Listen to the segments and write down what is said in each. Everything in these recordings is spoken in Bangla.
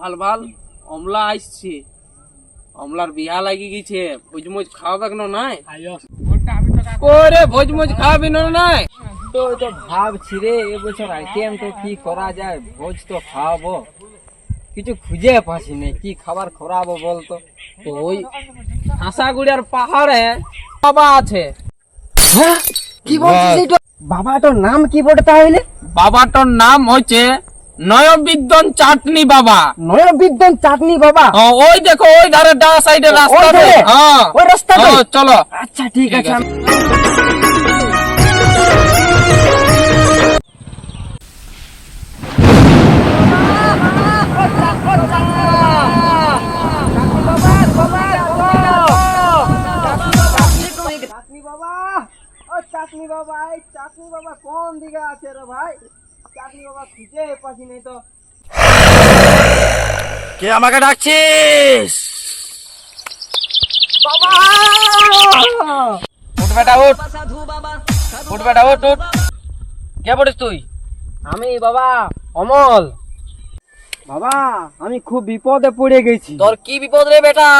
ভাল ভাল অমলা আসছে, অমলার বিয়া লাগি গেছে, ভোজমোজ খাওয়াবে কেন নাই? ওরে ভোজমোজ খাওয়াবি না নাই? তো ভাবছি রে এবছর আইটেম তো কি করা যায়, ভোজ তো খাওয়াবো, কিছু খুঁজে পাচ্ছি না, কি খাবার খরাবো বলতো। তো ওই হাসাগুড়িয়ার পাহাড়ে বাবা আছে। কি বলছিস এইটা? বাবাটার নাম কি বটে তাহলে? বাবাটার নাম হচ্ছে নয়বিদ্যন চাটনি বাবা। নয়বিদ্যন চাটনি বাবা? ওই দেখো ওই ধারে ডান সাইডে রাস্তা, ওই রাস্তা চলো। আচ্ছা ঠিক আছে। চাটনি বাবা, এই চাটনি বাবা কোন দিকে আছে রে ভাই? চাটনি বাবা খুঁজে পাচ্ছি নাই তো। কে আমাকে ডাকছিস? বাবা উঠ বেটা উঠ, উঠ বেটা উঠ উঠ। কে পড়িস তুই? আমি বাবা অমল। বাবা আমি খুব বিপদে পড়ে গেছি। তোর কি বিপদ রে বেটা?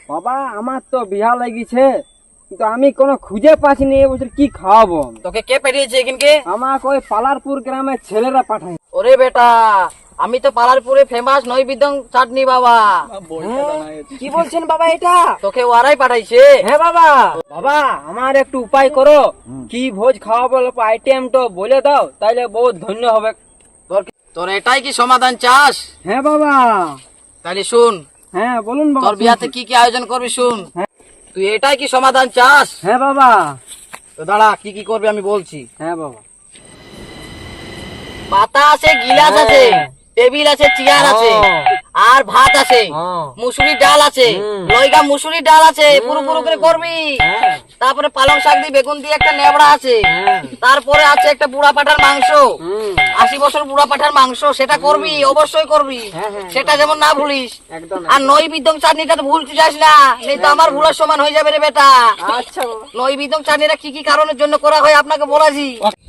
বাবা আমার তো বিয়া লাগিছে, কিন্তু আমি কোনো খুঁজে পাচ্ছি না এবছর কি খাওয়াবো আমি। তোকে কে পাঠিয়েছে এখানকে? আমাকে ওই পালারপুর গ্রামের ছেলেরা পাঠায়। ওরে বেটা, আমি তো পালারপুরে ফেমাস নয়বিদ্যং চাটনি বাবা। কি বলছেন বাবা এটা? তোকে ওরাই পাঠাইছে? হ্যাঁ বাবা। বাবা আমার একটু উপায় করো, কি ভোজ খাওয়াবো আইটেম তো বলে দাও, তাইলে বহুত ধন্য হবে। তোর এটাই কি সমাধান চাস? হ্যাঁ বাবা। তাহলে শুন, হ্যাঁ বলুন বাবা। তোর বিয়াতে কি কি আয়োজন করবি শুন। হ্যাঁ। তুই এটাই কি সমাধান চাস? হ্যাঁ বাবা। তো দাঁড়া, কি কি করবি আমি বলছি। হ্যাঁ বাবা। পাতা আছে, গিলাস আছে, টেবিল আছে, চেয়ার আছে, আর ভাত আছে, মুসুরি ডাল আছে, লইগা মুসুরি ডাল আছে, পুরো পুরো করে করবি। তারপরে পালং শাক দিয়ে বেগুন দিয়ে একটা নেবড়া আছে, তারপরে আছে একটা বুড়া পাঠার মাংস, 80 বছর বুড়া পাঠার মাংস, সেটা করবি, অবশ্যই করবি, সেটা যেমন না ভুলিস। আর নয়বিদ্যং চাটনিটা তো ভুলতে যাস না, নেই তো আমার ভুলার সমান হয়ে যাবে রে বেটা। আচ্ছা নয়বিদ্যং চাটনিটা কি কি কারণের জন্য করা হয় আপনাকে বলাছি।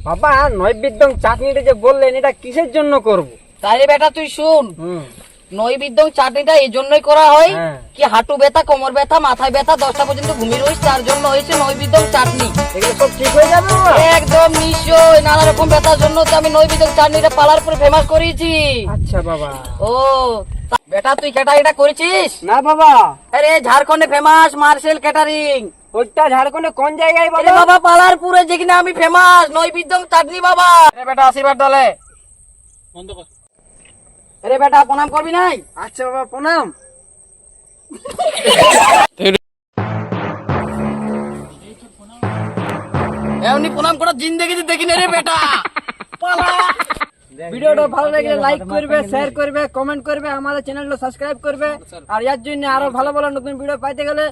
বাবা নৈবেদ্যং চাটনিটা যে বললেন এটা কিসের জন্য করব? তাহলে বেটা তুই শুন, নয়বিদ্যং চাটনিটা এই জন্যই করা হয় কি হাঁটু ব্যথা, কোমর ব্যথা, মাথায় ব্যথা, 10টা পর্যন্ত ঘুমিয়ে রইস, তার জন্য হয়েছে নয়বিদ্যং চাটনি। এগুলো সব ঠিক হয়ে যাবে বাবা? একদম নিশ্চয়, নানা রকম ব্যথার জন্য তো আমি নয়বিদ্যং চাটনিটা পালারপুরে ফেমাস করেছি। আচ্ছা বাবা। ও বেটা তুই এটা করেছিস? না বাবা। আরে ঝাড়খণ্ডে ফেমাস মার্শাল ক্যাটারিং। ওইটা ঝাড়খণ্ডে কোন জায়গায় আরে বাবা? বাবা পালারপুরে যেখানে আমি ফেমাস নয়বিদ্যং চাটনি বাবা। আরে বেটা আশীর্বাদ দলে বন্ধ কর। আরে বেটা প্রণাম করবি নাই? আচ্ছা বাবা প্রণাম। এমনি প্রণাম করা জিন্দেগি দেখি না রে বেটা। ভিডিওটা ভালো লাগলে লাইক করবে, শেয়ার করবে, কমেন্ট করবে, আমাদের চ্যানেলটা সাবস্ক্রাইব করবে। আর এর জন্য আরো ভালো ভালো নতুন ভিডিও পাইতে গেলে